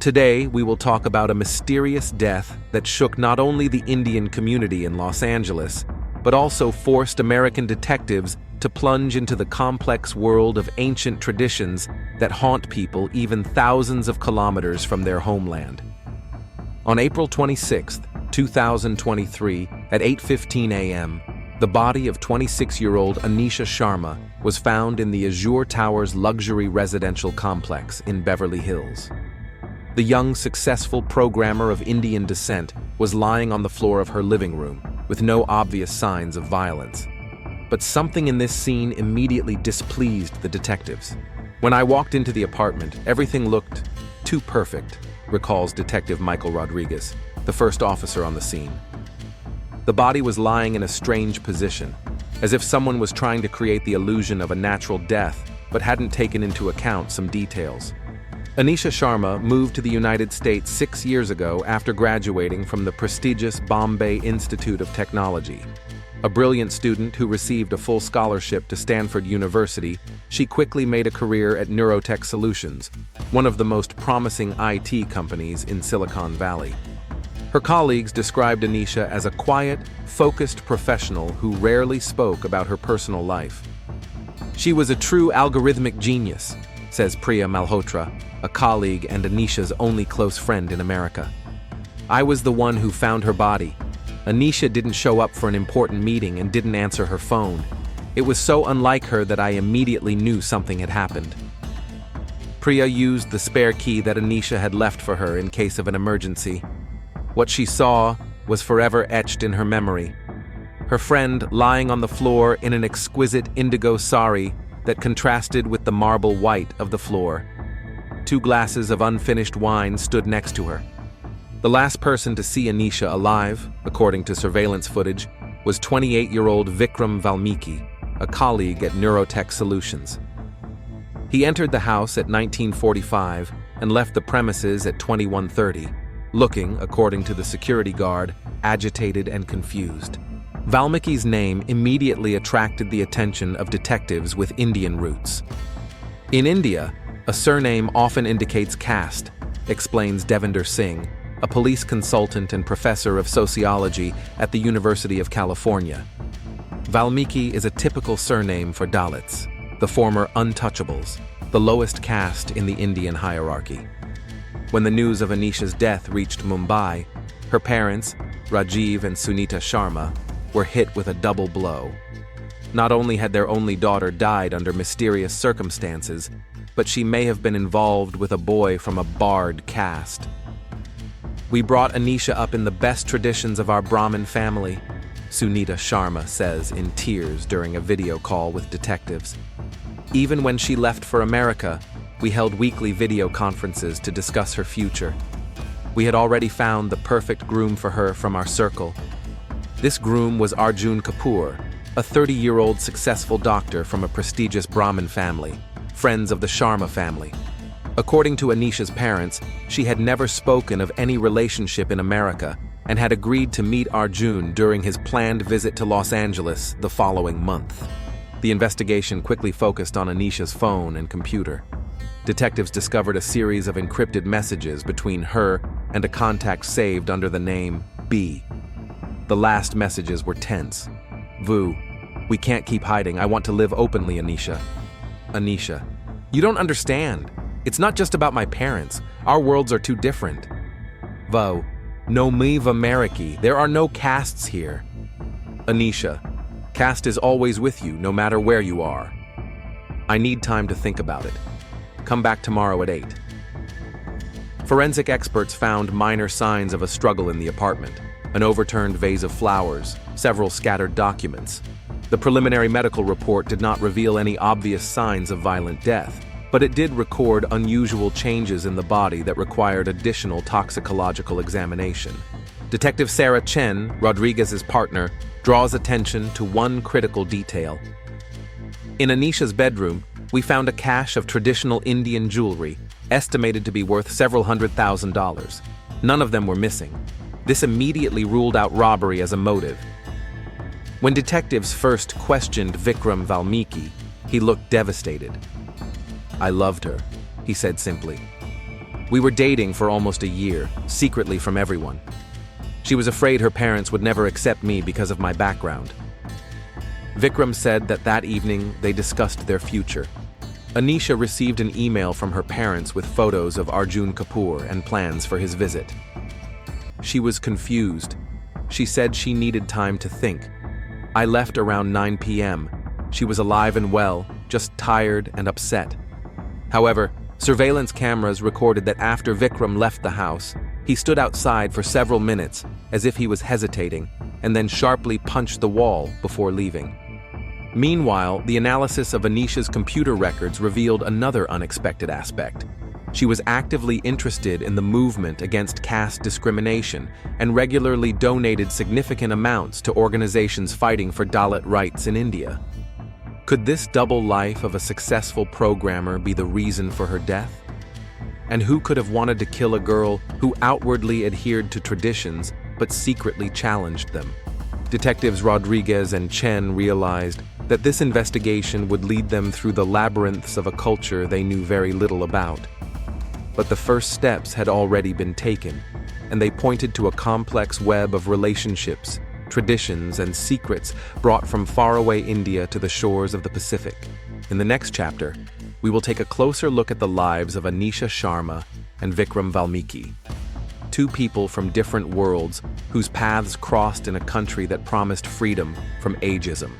Today, we will talk about a mysterious death that shook not only the Indian community in Los Angeles, but also forced American detectives to plunge into the complex world of ancient traditions that haunt people even thousands of kilometers from their homeland. On April 26, 2023, at 8:15 a.m., the body of 26-year-old Anisha Sharma was found in the Azure Towers luxury residential complex in Beverly Hills. The young, successful programmer of Indian descent was lying on the floor of her living room, with no obvious signs of violence. But something in this scene immediately displeased the detectives. When I walked into the apartment, everything looked too perfect, recalls Detective Michael Rodriguez, the first officer on the scene. The body was lying in a strange position, as if someone was trying to create the illusion of a natural death, but hadn't taken into account some details. Anisha Sharma moved to the United States 6 years ago after graduating from the prestigious Bombay Institute of Technology. A brilliant student who received a full scholarship to Stanford University, she quickly made a career at Neurotech Solutions, one of the most promising IT companies in Silicon Valley. Her colleagues described Anisha as a quiet, focused professional who rarely spoke about her personal life. She was a true algorithmic genius, says Priya Malhotra, a colleague and Anisha's only close friend in America. I was the one who found her body. Anisha didn't show up for an important meeting and didn't answer her phone. It was so unlike her that I immediately knew something had happened. Priya used the spare key that Anisha had left for her in case of an emergency. What she saw was forever etched in her memory. Her friend lying on the floor in an exquisite indigo sari that contrasted with the marble white of the floor. 2 glasses of unfinished wine stood next to her. The last person to see Anisha alive, according to surveillance footage, was 28-year-old Vikram Valmiki, a colleague at Neurotech Solutions. He entered the house at 1945 and left the premises at 21:30, looking, according to the security guard, agitated and confused. Valmiki's name immediately attracted the attention of detectives with Indian roots. In India, a surname often indicates caste, explains Devinder Singh, a police consultant and professor of sociology at the University of California. Valmiki is a typical surname for Dalits, the former untouchables, the lowest caste in the Indian hierarchy. When the news of Anisha's death reached Mumbai, her parents, Rajiv and Sunita Sharma, were hit with a double blow. Not only had their only daughter died under mysterious circumstances, but she may have been involved with a boy from a barred caste. We brought Anisha up in the best traditions of our Brahmin family, Sunita Sharma says in tears during a video call with detectives. Even when she left for America, we held weekly video conferences to discuss her future. We had already found the perfect groom for her from our circle. This groom was Arjun Kapoor, a 30-year-old successful doctor from a prestigious Brahmin family, friends of the Sharma family. According to Anisha's parents, she had never spoken of any relationship in America and had agreed to meet Arjun during his planned visit to Los Angeles the following month. The investigation quickly focused on Anisha's phone and computer. Detectives discovered a series of encrypted messages between her and a contact saved under the name B. The last messages were tense. Vu, we can't keep hiding. I want to live openly, Anisha. Anisha, you don't understand. It's not just about my parents. Our worlds are too different. Vo, no me Vameriki. There are no castes here. Anisha, caste is always with you, no matter where you are. I need time to think about it. Come back tomorrow at 8. Forensic experts found minor signs of a struggle in the apartment. An overturned vase of flowers, several scattered documents. The preliminary medical report did not reveal any obvious signs of violent death, but it did record unusual changes in the body that required additional toxicological examination. Detective Sarah Chen, Rodriguez's partner, draws attention to one critical detail. In Anisha's bedroom, we found a cache of traditional Indian jewelry, estimated to be worth several $100,000. None of them were missing. This immediately ruled out robbery as a motive. When detectives first questioned Vikram Valmiki, he looked devastated. I loved her, he said simply. We were dating for almost a year, secretly from everyone. She was afraid her parents would never accept me because of my background. Vikram said that evening they discussed their future. Anisha received an email from her parents with photos of Arjun Kapoor and plans for his visit. She was confused. She said she needed time to think. I left around 9 p.m. She was alive and well, just tired and upset. However, surveillance cameras recorded that after Vikram left the house, he stood outside for several minutes as if he was hesitating, and then sharply punched the wall before leaving. Meanwhile, the analysis of Anisha's computer records revealed another unexpected aspect. She was actively interested in the movement against caste discrimination and regularly donated significant amounts to organizations fighting for Dalit rights in India. Could this double life of a successful programmer be the reason for her death? And who could have wanted to kill a girl who outwardly adhered to traditions but secretly challenged them? Detectives Rodriguez and Chen realized that this investigation would lead them through the labyrinths of a culture they knew very little about. But the first steps had already been taken, and they pointed to a complex web of relationships, traditions, and secrets brought from faraway India to the shores of the Pacific. In the next chapter, we will take a closer look at the lives of Anisha Sharma and Vikram Valmiki, two people from different worlds whose paths crossed in a country that promised freedom from ageism.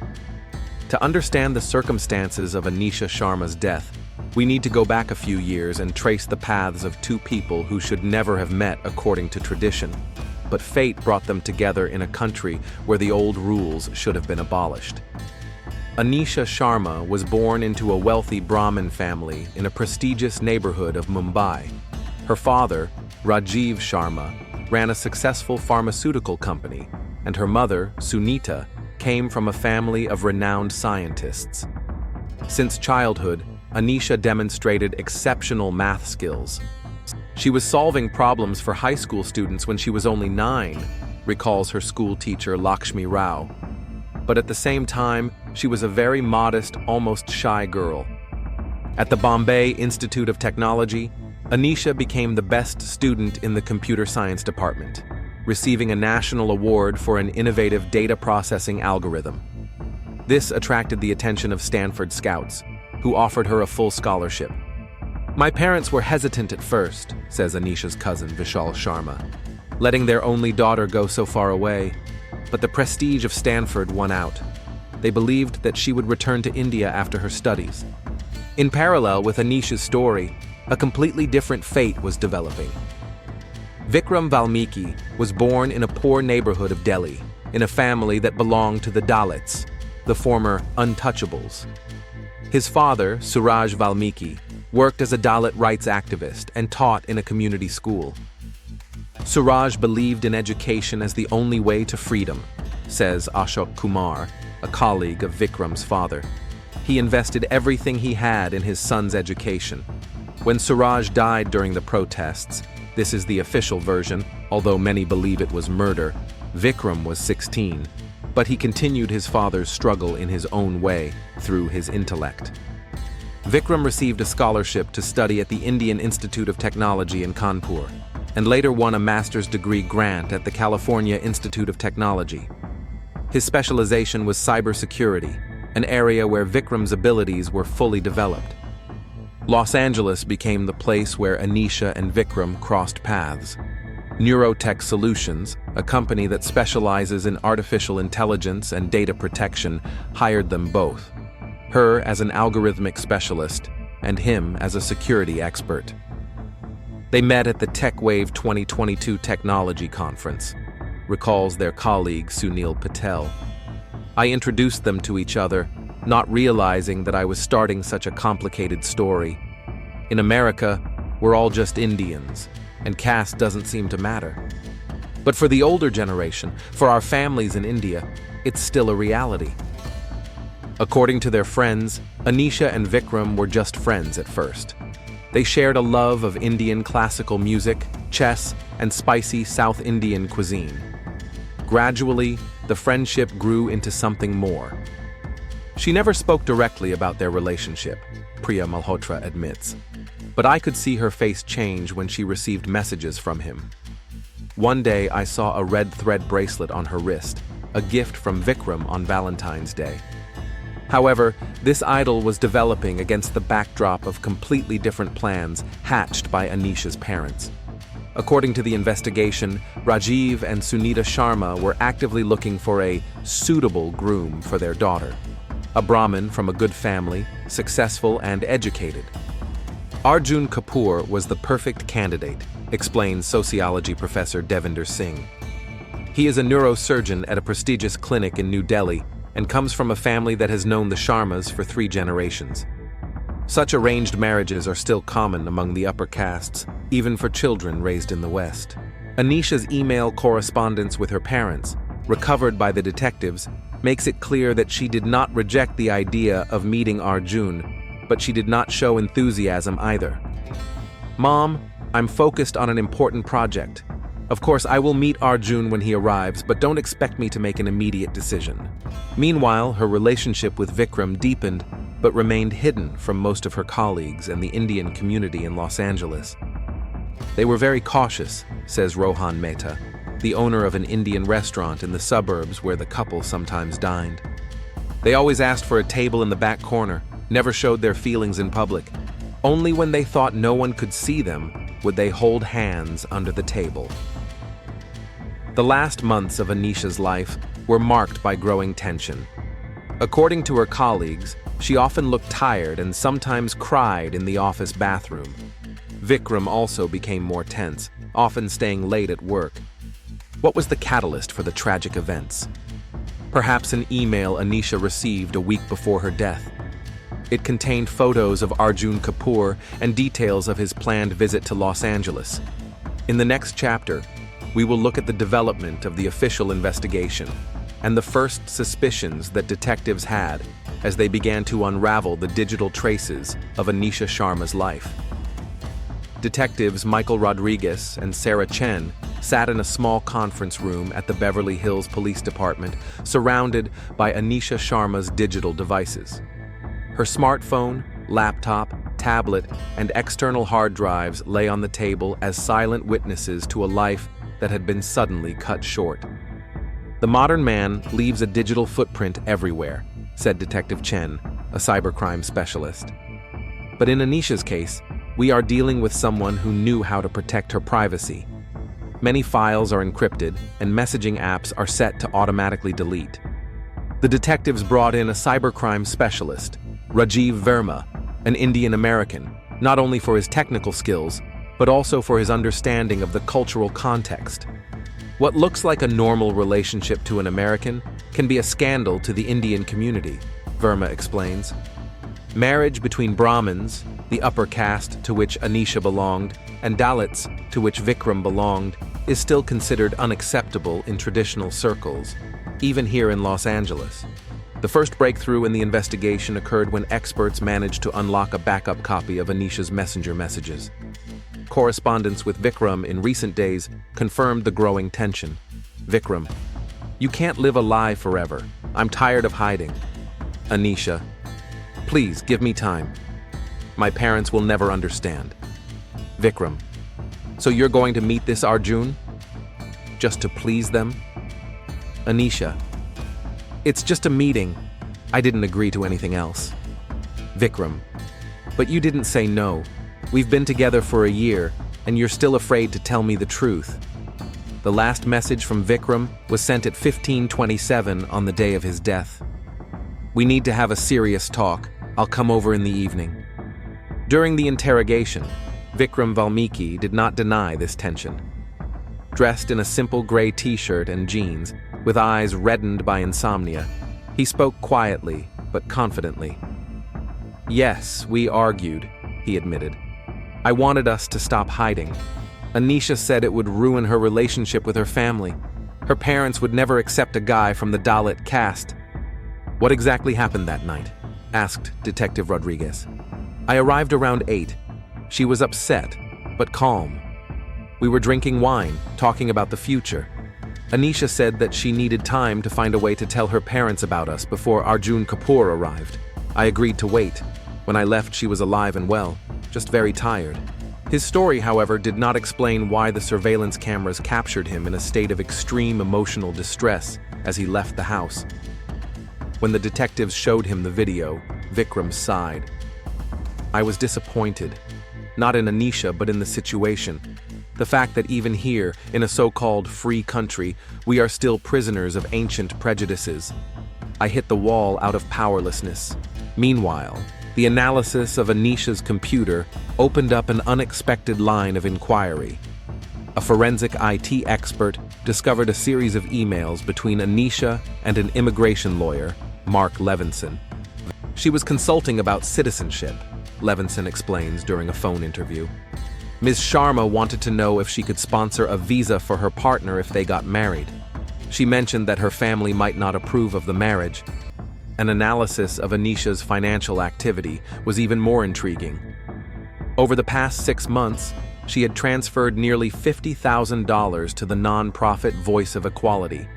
To understand the circumstances of Anisha Sharma's death, we need to go back a few years and trace the paths of two people who should never have met according to tradition, but fate brought them together in a country where the old rules should have been abolished. Anisha Sharma was born into a wealthy Brahmin family in a prestigious neighborhood of Mumbai. Her father, Rajiv Sharma, ran a successful pharmaceutical company, and her mother, Sunita, came from a family of renowned scientists. Since childhood, Anisha demonstrated exceptional math skills. She was solving problems for high school students when she was only 9, recalls her school teacher Lakshmi Rao. But at the same time, she was a very modest, almost shy girl. At the Bombay Institute of Technology, Anisha became the best student in the computer science department, receiving a national award for an innovative data processing algorithm. This attracted the attention of Stanford Scouts, who offered her a full scholarship. My parents were hesitant at first, says Anisha's cousin Vishal Sharma, letting their only daughter go so far away, but the prestige of Stanford won out. They believed that she would return to India after her studies. In parallel with Anisha's story, a completely different fate was developing. Vikram Valmiki was born in a poor neighborhood of Delhi, in a family that belonged to the Dalits, the former untouchables. His father, Suraj Valmiki, worked as a Dalit rights activist and taught in a community school. Suraj believed in education as the only way to freedom, says Ashok Kumar, a colleague of Vikram's father. He invested everything he had in his son's education. When Suraj died during the protests, this is the official version, although many believe it was murder, Vikram was 16, but he continued his father's struggle in his own way, through his intellect. Vikram received a scholarship to study at the Indian Institute of Technology in Kanpur, and later won a master's degree grant at the California Institute of Technology. His specialization was cybersecurity, an area where Vikram's abilities were fully developed. Los Angeles became the place where Anisha and Vikram crossed paths. Neurotech Solutions, a company that specializes in artificial intelligence and data protection, hired them both, her as an algorithmic specialist and him as a security expert. They met at the TechWave 2022 Technology Conference, recalls their colleague Sunil Patel. I introduced them to each other, not realizing that I was starting such a complicated story. In America, we're all just Indians, and caste doesn't seem to matter. But for the older generation, for our families in India, it's still a reality. According to their friends, Anisha and Vikram were just friends at first. They shared a love of Indian classical music, chess, and spicy South Indian cuisine. Gradually, the friendship grew into something more. She never spoke directly about their relationship, Priya Malhotra admits. but I could see her face change when she received messages from him. One day I saw a red thread bracelet on her wrist, a gift from Vikram on Valentine's Day. However, this idol was developing against the backdrop of completely different plans hatched by Anisha's parents. According to the investigation, Rajiv and Sunita Sharma were actively looking for a suitable groom for their daughter. A Brahmin from a good family, successful and educated. Arjun Kapoor was the perfect candidate, explains sociology professor Devinder Singh. He is a neurosurgeon at a prestigious clinic in New Delhi and comes from a family that has known the Sharmas for 3 generations. Such arranged marriages are still common among the upper castes, even for children raised in the West. Anisha's email correspondence with her parents, recovered by the detectives, makes it clear that she did not reject the idea of meeting Arjun, but she did not show enthusiasm either. "Mom, I'm focused on an important project. Of course, I will meet Arjun when he arrives, but don't expect me to make an immediate decision." Meanwhile, her relationship with Vikram deepened, but remained hidden from most of her colleagues and the Indian community in Los Angeles. They were very cautious, says Rohan Mehta, the owner of an Indian restaurant in the suburbs where the couple sometimes dined. They always asked for a table in the back corner, never showed their feelings in public. Only when they thought no one could see them would they hold hands under the table. The last months of Anisha's life were marked by growing tension. According to her colleagues, she often looked tired and sometimes cried in the office bathroom. Vikram also became more tense, often staying late at work. What was the catalyst for the tragic events? Perhaps an email Anisha received a week before her death. It contained photos of Arjun Kapoor and details of his planned visit to Los Angeles. In the next chapter, we will look at the development of the official investigation and the first suspicions that detectives had as they began to unravel the digital traces of Anisha Sharma's life. Detectives Michael Rodriguez and Sarah Chen sat in a small conference room at the Beverly Hills Police Department, surrounded by Anisha Sharma's digital devices. Her smartphone, laptop, tablet, and external hard drives lay on the table as silent witnesses to a life that had been suddenly cut short. "The modern man leaves a digital footprint everywhere," said Detective Chen, a cybercrime specialist. But in Anisha's case, we are dealing with someone who knew how to protect her privacy. Many files are encrypted, and messaging apps are set to automatically delete. The detectives brought in a cybercrime specialist, Rajiv Verma, an Indian American, not only for his technical skills, but also for his understanding of the cultural context. What looks like a normal relationship to an American can be a scandal to the Indian community, Verma explains. Marriage between Brahmins, the upper caste to which Anisha belonged, and Dalits, to which Vikram belonged, is still considered unacceptable in traditional circles, even here in Los Angeles. The first breakthrough in the investigation occurred when experts managed to unlock a backup copy of Anisha's messenger messages. Correspondence with Vikram in recent days confirmed the growing tension. Vikram: "You can't live a lie forever. I'm tired of hiding." Anisha: "Please, give me time. My parents will never understand." Vikram: "So you're going to meet this Arjun? Just to please them?" Anisha: "It's just a meeting. I didn't agree to anything else." Vikram: "But you didn't say no. We've been together for a year, and you're still afraid to tell me the truth." The last message from Vikram was sent at 15:27 on the day of his death. "We need to have a serious talk. I'll come over in the evening." During the interrogation, Vikram Valmiki did not deny this tension. Dressed in a simple gray t-shirt and jeans, with eyes reddened by insomnia, he spoke quietly but confidently. "Yes, we argued," he admitted. "I wanted us to stop hiding. Anisha said it would ruin her relationship with her family. Her parents would never accept a guy from the Dalit caste." "What exactly happened that night?" asked Detective Rodriguez. "I arrived around 8. She was upset, but calm. We were drinking wine, talking about the future. Anisha said that she needed time to find a way to tell her parents about us before Arjun Kapoor arrived. I agreed to wait. When I left, she was alive and well. just very tired. His story, however, did not explain why the surveillance cameras captured him in a state of extreme emotional distress as he left the house. When the detectives showed him the video, Vikram sighed. "I was disappointed, not in Anisha but in the situation. The fact that even here, in a so-called free country, we are still prisoners of ancient prejudices. I hit the wall out of powerlessness." Meanwhile, the analysis of Anisha's computer opened up an unexpected line of inquiry. A forensic IT expert discovered a series of emails between Anisha and an immigration lawyer, Mark Levinson. "She was consulting about citizenship," Levinson explains during a phone interview. "Ms. Sharma wanted to know if she could sponsor a visa for her partner if they got married. She mentioned that her family might not approve of the marriage." An analysis of Anisha's financial activity was even more intriguing. Over the past 6 months, she had transferred nearly $50,000 to the non-profit Voice of Equality,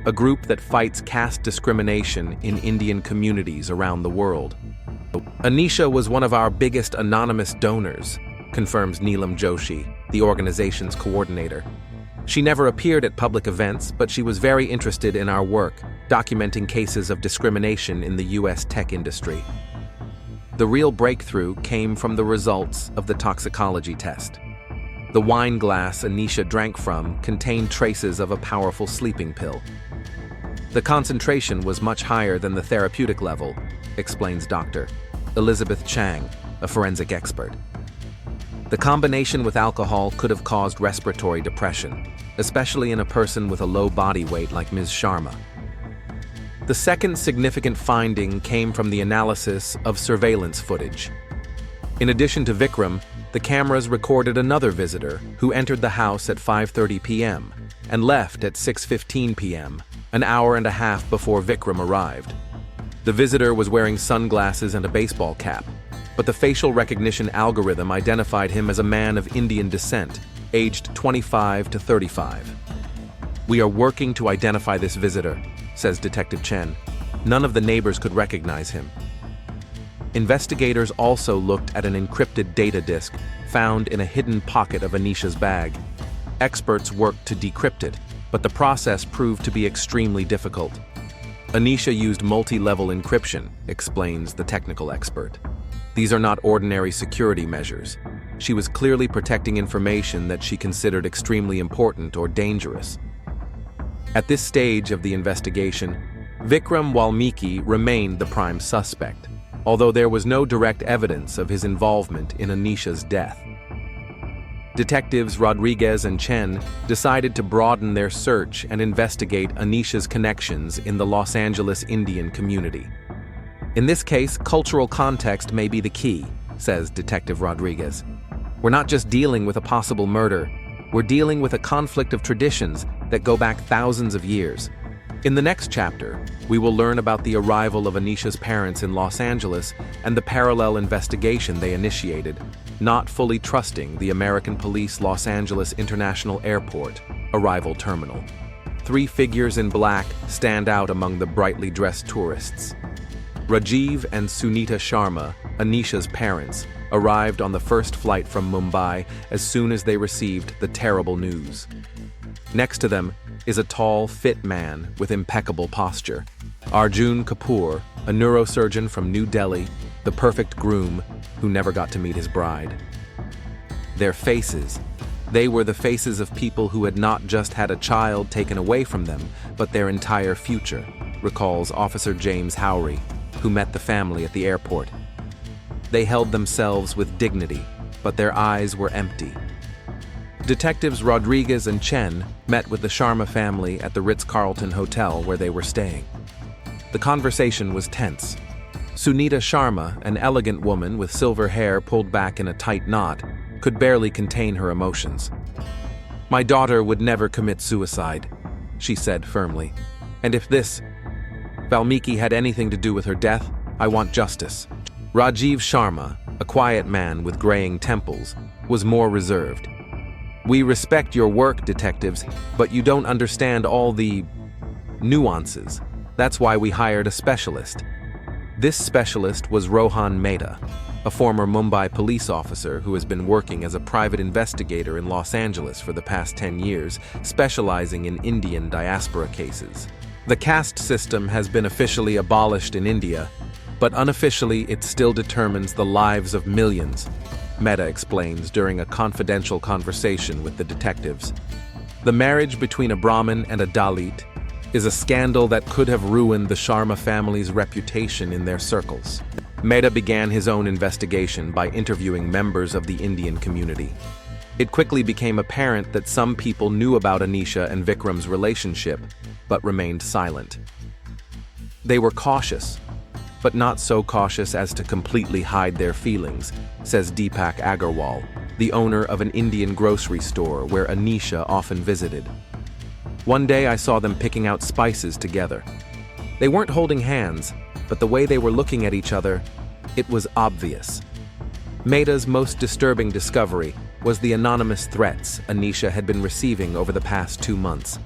a group that fights caste discrimination in Indian communities around the world. "Anisha was one of our biggest anonymous donors," confirms Neelam Joshi, the organization's coordinator. "She never appeared at public events, but she was very interested in our work, documenting cases of discrimination in the US tech industry." The real breakthrough came from the results of the toxicology test. The wine glass Anisha drank from contained traces of a powerful sleeping pill. "The concentration was much higher than the therapeutic level," explains Dr. Elizabeth Chang, a forensic expert. "The combination with alcohol could have caused respiratory depression, especially in a person with a low body weight like Ms. Sharma." The second significant finding came from the analysis of surveillance footage. In addition to Vikram, the cameras recorded another visitor who entered the house at 5:30 p.m. and left at 6:15 p.m., an hour and a half before Vikram arrived. The visitor was wearing sunglasses and a baseball cap, but the facial recognition algorithm identified him as a man of Indian descent, aged 25 to 35. "We are working to identify this visitor," says Detective Chen. "None of the neighbors could recognize him." Investigators also looked at an encrypted data disk found in a hidden pocket of Anisha's bag. Experts worked to decrypt it, but the process proved to be extremely difficult. "Anisha used multi-level encryption," explains the technical expert. "These are not ordinary security measures. She was clearly protecting information that she considered extremely important or dangerous." At this stage of the investigation, Vikram Valmiki remained the prime suspect, although there was no direct evidence of his involvement in Anisha's death. Detectives Rodriguez and Chen decided to broaden their search and investigate Anisha's connections in the Los Angeles Indian community. "In this case, cultural context may be the key," says Detective Rodriguez. "We're not just dealing with a possible murder, we're dealing with a conflict of traditions that go back thousands of years." In the next chapter, we will learn about the arrival of Anisha's parents in Los Angeles and the parallel investigation they initiated, not fully trusting the American Police Los Angeles International Airport arrival terminal. 3 figures in black stand out among the brightly dressed tourists. Rajiv and Sunita Sharma, Anisha's parents, arrived on the first flight from Mumbai as soon as they received the terrible news. Next to them is a tall, fit man with impeccable posture. Arjun Kapoor, a neurosurgeon from New Delhi, the perfect groom who never got to meet his bride. Their faces. They were the faces of people who had not just had a child taken away from them, but their entire future, recalls Officer James Howry, who met the family at the airport. They held themselves with dignity, but their eyes were empty. Detectives Rodriguez and Chen met with the Sharma family at the Ritz-Carlton Hotel where they were staying. The conversation was tense. Sunita Sharma, an elegant woman with silver hair pulled back in a tight knot, could barely contain her emotions. "My daughter would never commit suicide," she said firmly. "And if this Valmiki had anything to do with her death, I want justice." Rajiv Sharma, a quiet man with graying temples, was more reserved. "We respect your work, detectives, but you don't understand all the nuances. That's why we hired a specialist." This specialist was Rohan Mehta, a former Mumbai police officer who has been working as a private investigator in Los Angeles for the past 10 years, specializing in Indian diaspora cases. The caste system has been officially abolished in India, but unofficially it still determines the lives of millions, Mehta explains during a confidential conversation with the detectives. The marriage between a Brahmin and a Dalit is a scandal that could have ruined the Sharma family's reputation in their circles. Mehta began his own investigation by interviewing members of the Indian community. It quickly became apparent that some people knew about Anisha and Vikram's relationship, but remained silent. They were cautious, but not so cautious as to completely hide their feelings, says Deepak Agarwal, the owner of an Indian grocery store where Anisha often visited. One day I saw them picking out spices together. They weren't holding hands, but the way they were looking at each other, it was obvious. Mehta's most disturbing discovery was the anonymous threats Anisha had been receiving over the past 2 months.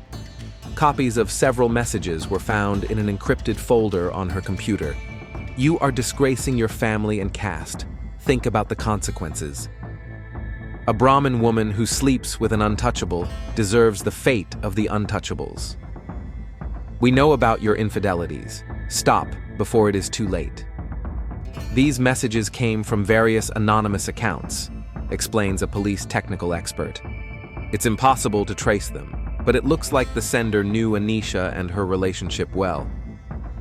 Copies of several messages were found in an encrypted folder on her computer. "You are disgracing your family and caste. Think about the consequences. A Brahmin woman who sleeps with an untouchable deserves the fate of the untouchables. We know about your infidelities. Stop before it is too late." These messages came from various anonymous accounts, explains a police technical expert. It's impossible to trace them, but it looks like the sender knew Anisha and her relationship well.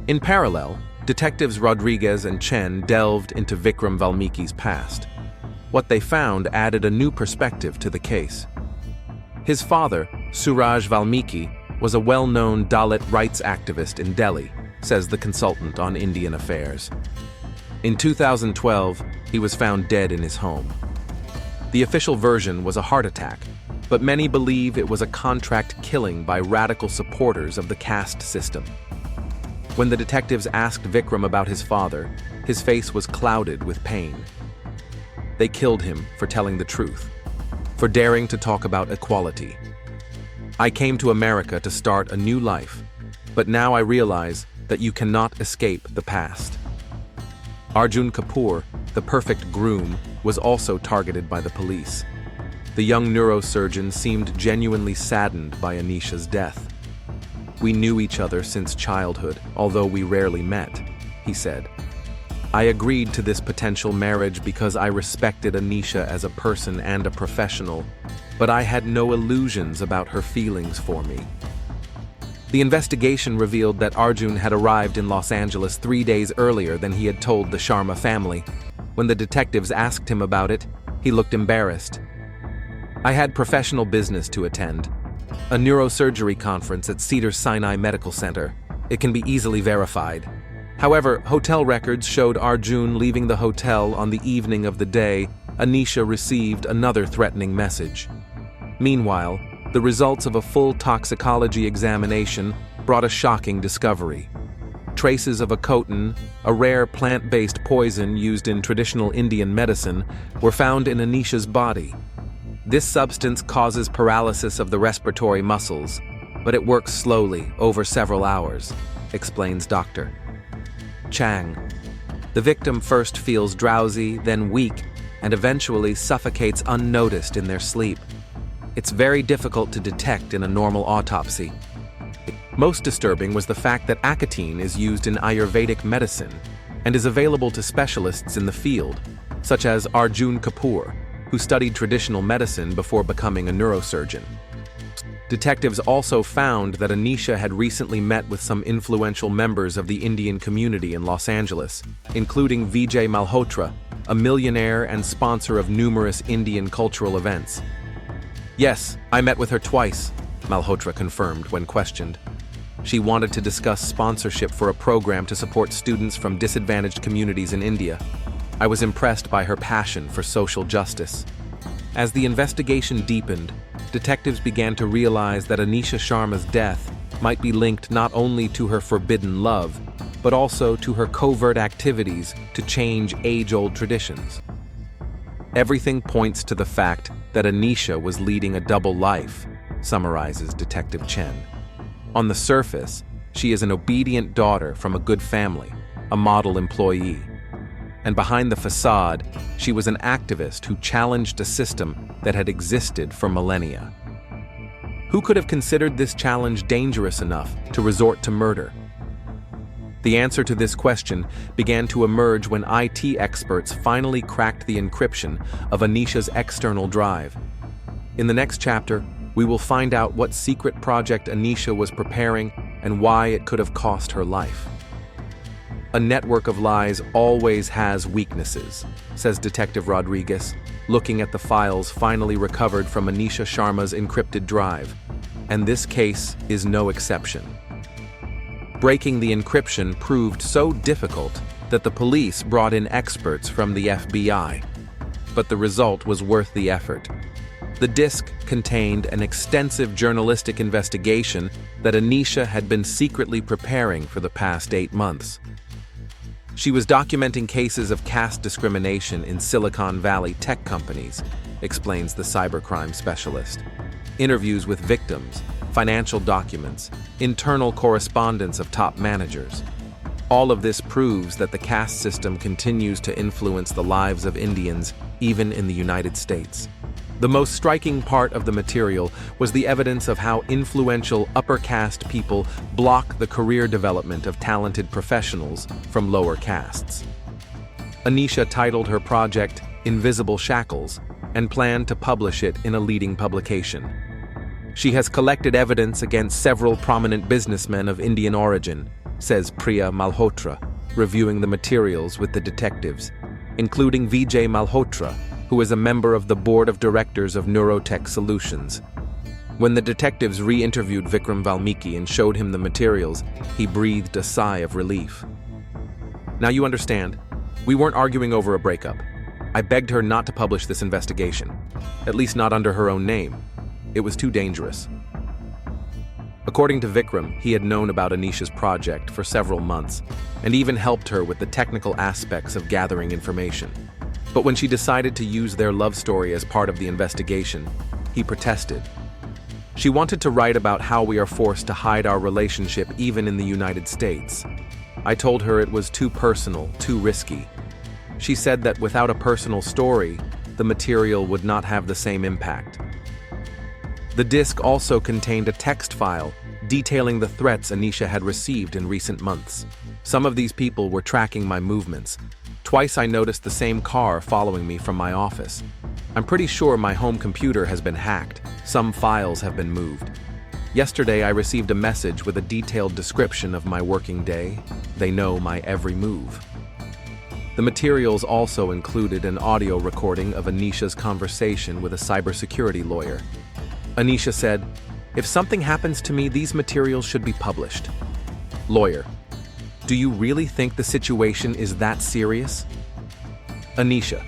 In parallel, detectives Rodriguez and Chen delved into Vikram Valmiki's past. What they found added a new perspective to the case. His father, Suraj Valmiki, was a well-known Dalit rights activist in Delhi, says the consultant on Indian affairs. In 2012, he was found dead in his home. The official version was a heart attack, but many believe it was a contract killing by radical supporters of the caste system. When the detectives asked Vikram about his father, his face was clouded with pain. They killed him for telling the truth, for daring to talk about equality. "I came to America to start a new life, but now I realize that you cannot escape the past." Arjun Kapoor, the perfect groom, was also targeted by the police. The young neurosurgeon seemed genuinely saddened by Anisha's death. "We knew each other since childhood, although we rarely met," he said. "I agreed to this potential marriage because I respected Anisha as a person and a professional, but I had no illusions about her feelings for me." The investigation revealed that Arjun had arrived in Los Angeles 3 days earlier than he had told the Sharma family. When the detectives asked him about it, he looked embarrassed. "I had professional business to attend. A neurosurgery conference at Cedars-Sinai Medical Center. It can be easily verified. However, hotel records showed Arjun leaving the hotel on the evening of the day Anisha received another threatening message. Meanwhile, the results of a full toxicology examination brought a shocking discovery. Traces of acotin, a rare plant-based poison used in traditional Indian medicine, were found in Anisha's body. This substance causes paralysis of the respiratory muscles, but it works slowly over several hours, explains Dr. Chang. The victim first feels drowsy, then weak, and eventually suffocates unnoticed in their sleep. It's very difficult to detect in a normal autopsy. Most disturbing was the fact that acetine is used in Ayurvedic medicine and is available to specialists in the field, such as Arjun Kapoor, who studied traditional medicine before becoming a neurosurgeon. Detectives also found that Anisha had recently met with some influential members of the Indian community in Los Angeles, including Vijay Malhotra, a millionaire and sponsor of numerous Indian cultural events. "Yes, I met with her twice," Malhotra confirmed when questioned. "She wanted to discuss sponsorship for a program to support students from disadvantaged communities in India. I was impressed by her passion for social justice." As the investigation deepened, detectives began to realize that Anisha Sharma's death might be linked not only to her forbidden love, but also to her covert activities to change age-old traditions. "Everything points to the fact that Anisha was leading a double life," summarizes Detective Chen. "On the surface, she is an obedient daughter from a good family, a model employee. And behind the facade, she was an activist who challenged a system that had existed for millennia. Who could have considered this challenge dangerous enough to resort to murder? The answer to this question began to emerge when IT experts finally cracked the encryption of Anisha's external drive. In the next chapter, we will find out what secret project Anisha was preparing and why it could have cost her life. A network of lies always has weaknesses, says Detective Rodriguez, looking at the files finally recovered from Anisha Sharma's encrypted drive. And this case is no exception. Breaking the encryption proved so difficult that the police brought in experts from the FBI. But the result was worth the effort. The disk contained an extensive journalistic investigation that Anisha had been secretly preparing for the past 8 months. She was documenting cases of caste discrimination in Silicon Valley tech companies, explains the cybercrime specialist. Interviews with victims, financial documents, internal correspondence of top managers. All of this proves that the caste system continues to influence the lives of Indians, even in the United States. The most striking part of the material was the evidence of how influential upper caste people block the career development of talented professionals from lower castes. Anisha titled her project Invisible Shackles and planned to publish it in a leading publication. She has collected evidence against several prominent businessmen of Indian origin, says Priya Malhotra, reviewing the materials with the detectives, including Vijay Malhotra, who is a member of the board of directors of Neurotech Solutions. When the detectives re-interviewed Vikram Valmiki and showed him the materials, he breathed a sigh of relief. Now you understand, we weren't arguing over a breakup. I begged her not to publish this investigation, at least not under her own name. It was too dangerous. According to Vikram, he had known about Anisha's project for several months and even helped her with the technical aspects of gathering information. But when she decided to use their love story as part of the investigation, he protested. She wanted to write about how we are forced to hide our relationship even in the United States. I told her it was too personal, too risky. She said that without a personal story, the material would not have the same impact. The disk also contained a text file detailing the threats Anisha had received in recent months. Some of these people were tracking my movements. Twice I noticed the same car following me from my office. I'm pretty sure my home computer has been hacked. Some files have been moved. Yesterday I received a message with a detailed description of my working day. They know my every move. The materials also included an audio recording of Anisha's conversation with a cybersecurity lawyer. Anisha said, "If something happens to me, these materials should be published." Lawyer: "Do you really think the situation is that serious?" Anisha: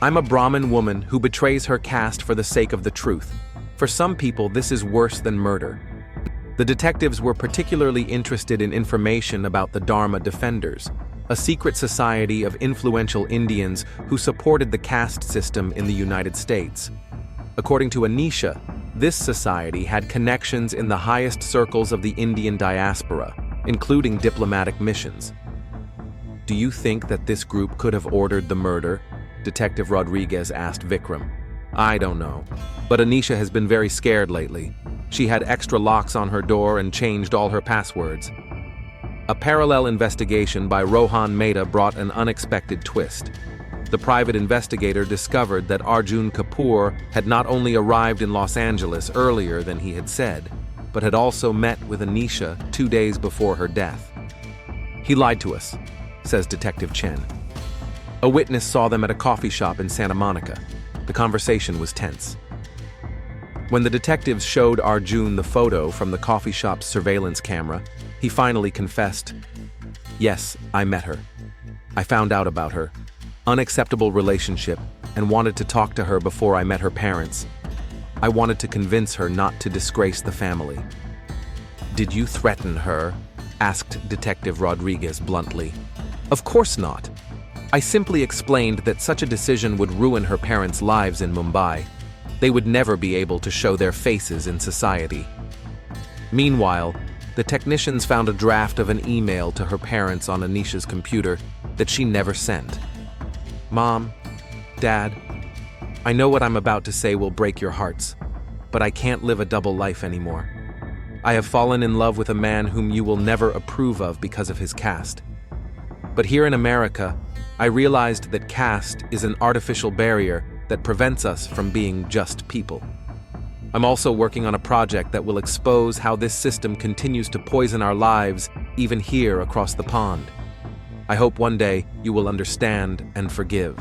"I'm a Brahmin woman who betrays her caste for the sake of the truth. For some people, this is worse than murder." The detectives were particularly interested in information about the Dharma Defenders, a secret society of influential Indians who supported the caste system in the United States. According to Anisha, this society had connections in the highest circles of the Indian diaspora, including diplomatic missions. "Do you think that this group could have ordered the murder?" Detective Rodriguez asked Vikram. "I don't know, but Anisha has been very scared lately. She had extra locks on her door and changed all her passwords." A parallel investigation by Rohan Mehta brought an unexpected twist. The private investigator discovered that Arjun Kapoor had not only arrived in Los Angeles earlier than he had said, but had also met with Anisha 2 days before her death. "He lied to us," says Detective Chen. A witness saw them at a coffee shop in Santa Monica. The conversation was tense. When the detectives showed Arjun the photo from the coffee shop's surveillance camera, he finally confessed, "Yes, I met her. I found out about her. Unacceptable relationship, and wanted to talk to her before I met her parents. I wanted to convince her not to disgrace the family." "Did you threaten her?" asked Detective Rodriguez bluntly. "Of course not. I simply explained that such a decision would ruin her parents' lives in Mumbai. They would never be able to show their faces in society." Meanwhile, the technicians found a draft of an email to her parents on Anisha's computer that she never sent. Mom, Dad, I know what I'm about to say will break your hearts, but I can't live a double life anymore. I have fallen in love with a man whom you will never approve of because of his caste. But here in America, I realized that caste is an artificial barrier that prevents us from being just people. I'm also working on a project that will expose how this system continues to poison our lives, even here across the pond. I hope one day you will understand and forgive.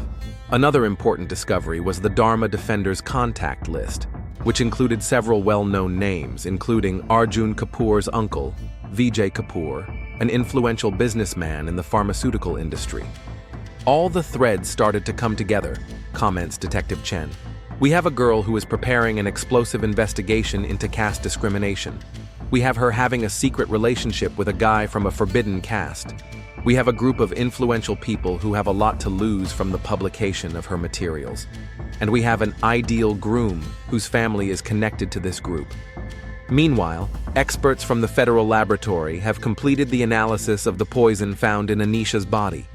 Another important discovery was the Dharma Defenders contact list, which included several well-known names, including Arjun Kapoor's uncle, Vijay Kapoor, an influential businessman in the pharmaceutical industry. All the threads started to come together, comments Detective Chen. We have a girl who is preparing an explosive investigation into caste discrimination. We have her having a secret relationship with a guy from a forbidden caste. We have a group of influential people who have a lot to lose from the publication of her materials. And we have an ideal groom whose family is connected to this group. Meanwhile, experts from the federal laboratory have completed the analysis of the poison found in Anisha's body.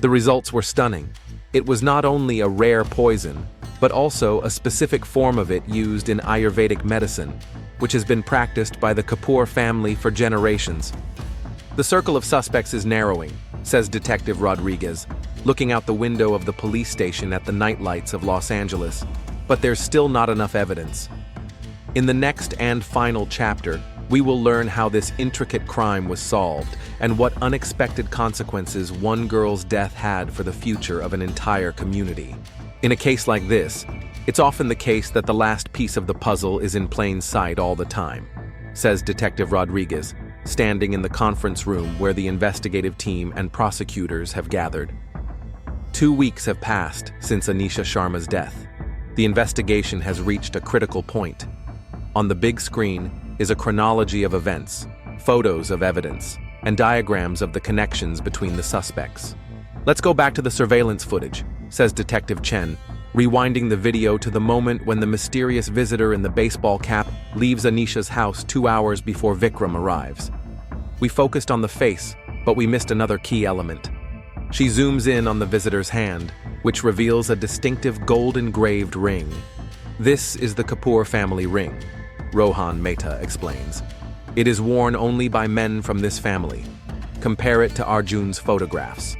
The results were stunning. It was not only a rare poison, but also a specific form of it used in Ayurvedic medicine, which has been practiced by the Kapoor family for generations. The circle of suspects is narrowing, says Detective Rodriguez, looking out the window of the police station at the nightlights of Los Angeles, but there's still not enough evidence. In the next and final chapter, we will learn how this intricate crime was solved and what unexpected consequences one girl's death had for the future of an entire community. In a case like this, it's often the case that the last piece of the puzzle is in plain sight all the time, says Detective Rodriguez, standing in the conference room where the investigative team and prosecutors have gathered. 2 weeks have passed since Anisha Sharma's death. The investigation has reached a critical point. On the big screen is a chronology of events, photos of evidence, and diagrams of the connections between the suspects. Let's go back to the surveillance footage, says Detective Chen, rewinding the video to the moment when the mysterious visitor in the baseball cap leaves Anisha's house 2 hours before Vikram arrives. We focused on the face, but we missed another key element. She zooms in on the visitor's hand, which reveals a distinctive gold-engraved ring. This is the Kapoor family ring, Rohan Mehta explains. It is worn only by men from this family. Compare it to Arjun's photographs.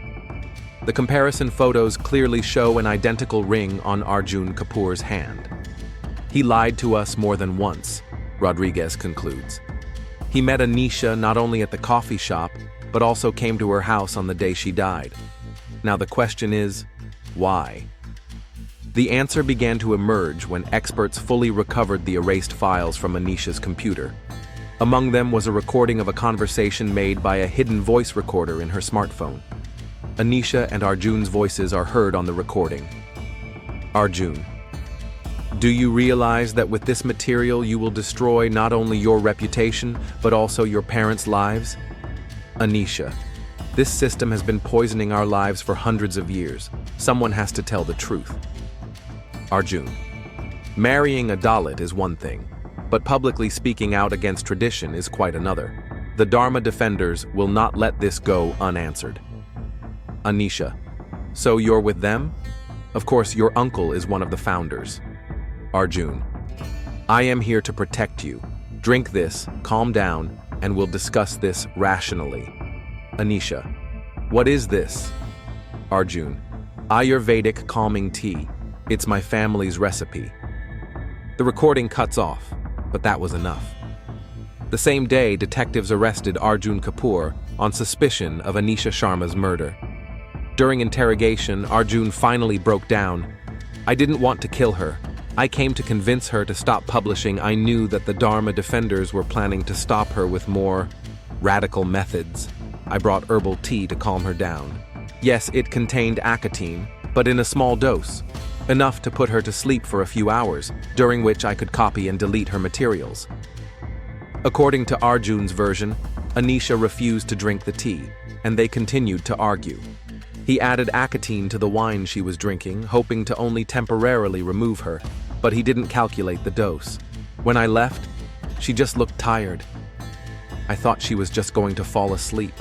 The comparison photos clearly show an identical ring on Arjun Kapoor's hand. He lied to us more than once, Rodriguez concludes. He met Anisha not only at the coffee shop, but also came to her house on the day she died. Now the question is, why? The answer began to emerge when experts fully recovered the erased files from Anisha's computer. Among them was a recording of a conversation made by a hidden voice recorder in her smartphone. Anisha and Arjun's voices are heard on the recording. Arjun: do you realize that with this material you will destroy not only your reputation, but also your parents' lives? Anisha: this system has been poisoning our lives for hundreds of years. Someone has to tell the truth. Arjun: marrying a Dalit is one thing, but publicly speaking out against tradition is quite another. The Dharma Defenders will not let this go unanswered. Anisha: so you're with them? Of course, your uncle is one of the founders. Arjun: I am here to protect you. Drink this, calm down, and we'll discuss this rationally. Anisha: what is this? Arjun: Ayurvedic calming tea. It's my family's recipe. The recording cuts off, but that was enough. The same day, detectives arrested Arjun Kapoor on suspicion of Anisha Sharma's murder. During interrogation, Arjun finally broke down. I didn't want to kill her. I came to convince her to stop publishing. I knew that the Dharma Defenders were planning to stop her with more radical methods. I brought herbal tea to calm her down. Yes, it contained acetine, but in a small dose, enough to put her to sleep for a few hours, during which I could copy and delete her materials. According to Arjun's version, Anisha refused to drink the tea, and they continued to argue. He added acetine to the wine she was drinking, hoping to only temporarily remove her, but he didn't calculate the dose. When I left, she just looked tired. I thought she was just going to fall asleep.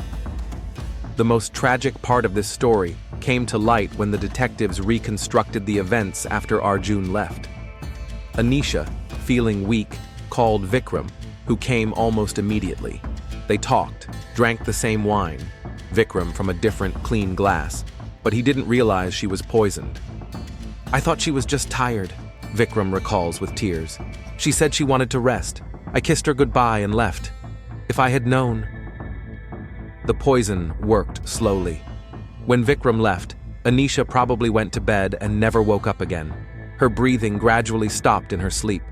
The most tragic part of this story came to light when the detectives reconstructed the events after Arjun left. Anisha, feeling weak, called Vikram, who came almost immediately. They talked, drank the same wine, Vikram from a different, clean glass, but he didn't realize she was poisoned. "I thought she was just tired," Vikram recalls with tears. "She said she wanted to rest. I kissed her goodbye and left. If I had known..." The poison worked slowly. When Vikram left, Anisha probably went to bed and never woke up again. Her breathing gradually stopped in her sleep.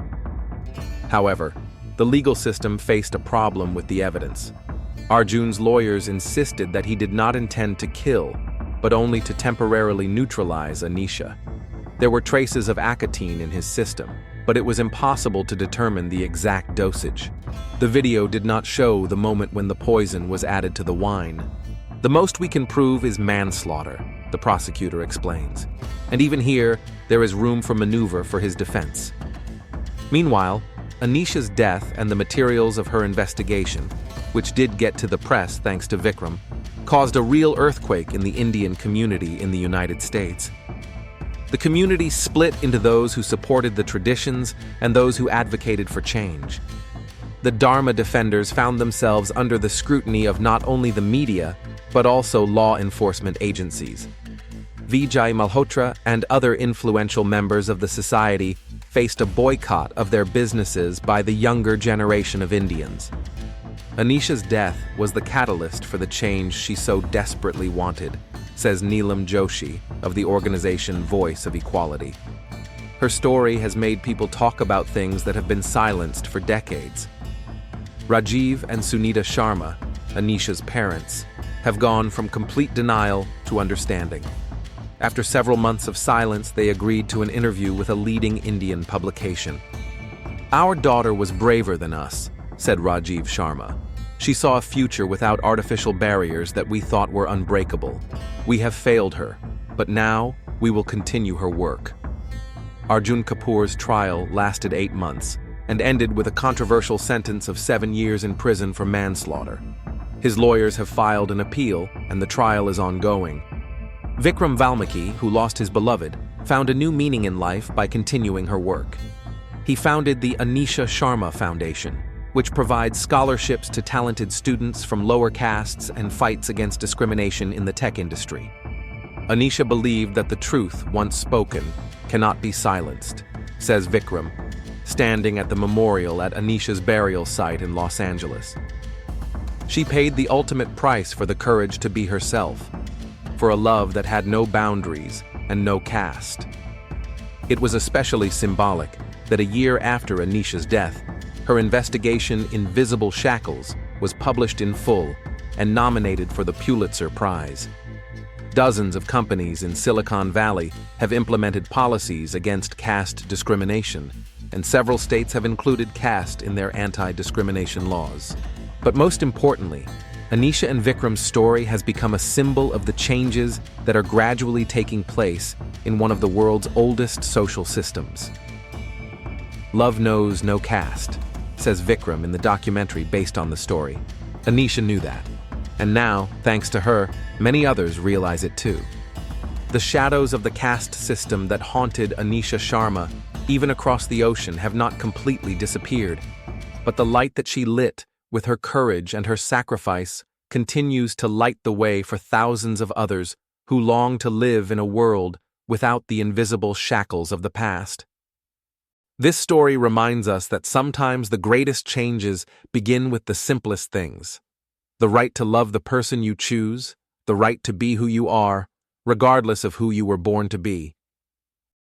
However, the legal system faced a problem with the evidence. Arjun's lawyers insisted that he did not intend to kill, but only to temporarily neutralize Anisha. There were traces of acetine in his system, but it was impossible to determine the exact dosage. The video did not show the moment when the poison was added to the wine. "The most we can prove is manslaughter," the prosecutor explains. And even here, there is room for maneuver for his defense. Meanwhile, Anisha's death and the materials of her investigation, which did get to the press thanks to Vikram, caused a real earthquake in the Indian community in the United States. The community split into those who supported the traditions and those who advocated for change. The Dharma defenders found themselves under the scrutiny of not only the media, but also law enforcement agencies. Vijay Malhotra and other influential members of the society faced a boycott of their businesses by the younger generation of Indians. Anisha's death was the catalyst for the change she so desperately wanted, says Neelam Joshi of the organization Voice of Equality. Her story has made people talk about things that have been silenced for decades. Rajiv and Sunita Sharma, Anisha's parents, have gone from complete denial to understanding. After several months of silence, they agreed to an interview with a leading Indian publication. "Our daughter was braver than us," said Rajiv Sharma. "She saw a future without artificial barriers that we thought were unbreakable. We have failed her, but now we will continue her work." Arjun Kapoor's trial lasted 8 months and ended with a controversial sentence of 7 years in prison for manslaughter. His lawyers have filed an appeal, and the trial is ongoing. Vikram Valmiki, who lost his beloved, found a new meaning in life by continuing her work. He founded the Anisha Sharma Foundation, which provides scholarships to talented students from lower castes and fights against discrimination in the tech industry. Anisha believed that the truth, once spoken, cannot be silenced, says Vikram, standing at the memorial at Anisha's burial site in Los Angeles. She paid the ultimate price for the courage to be herself, for a love that had no boundaries and no caste. It was especially symbolic that a year after Anisha's death, her investigation Invisible Shackles was published in full and nominated for the Pulitzer Prize. Dozens of companies in Silicon Valley have implemented policies against caste discrimination, and several states have included caste in their anti-discrimination laws. But most importantly, Anisha and Vikram's story has become a symbol of the changes that are gradually taking place in one of the world's oldest social systems. "Love knows no caste," says Vikram in the documentary based on the story. Anisha knew that. And now, thanks to her, many others realize it too. The shadows of the caste system that haunted Anisha Sharma, even across the ocean, have not completely disappeared. But the light that she lit with her courage and her sacrifice continues to light the way for thousands of others who long to live in a world without the invisible shackles of the past. This story reminds us that sometimes the greatest changes begin with the simplest things. The right to love the person you choose, the right to be who you are, regardless of who you were born to be.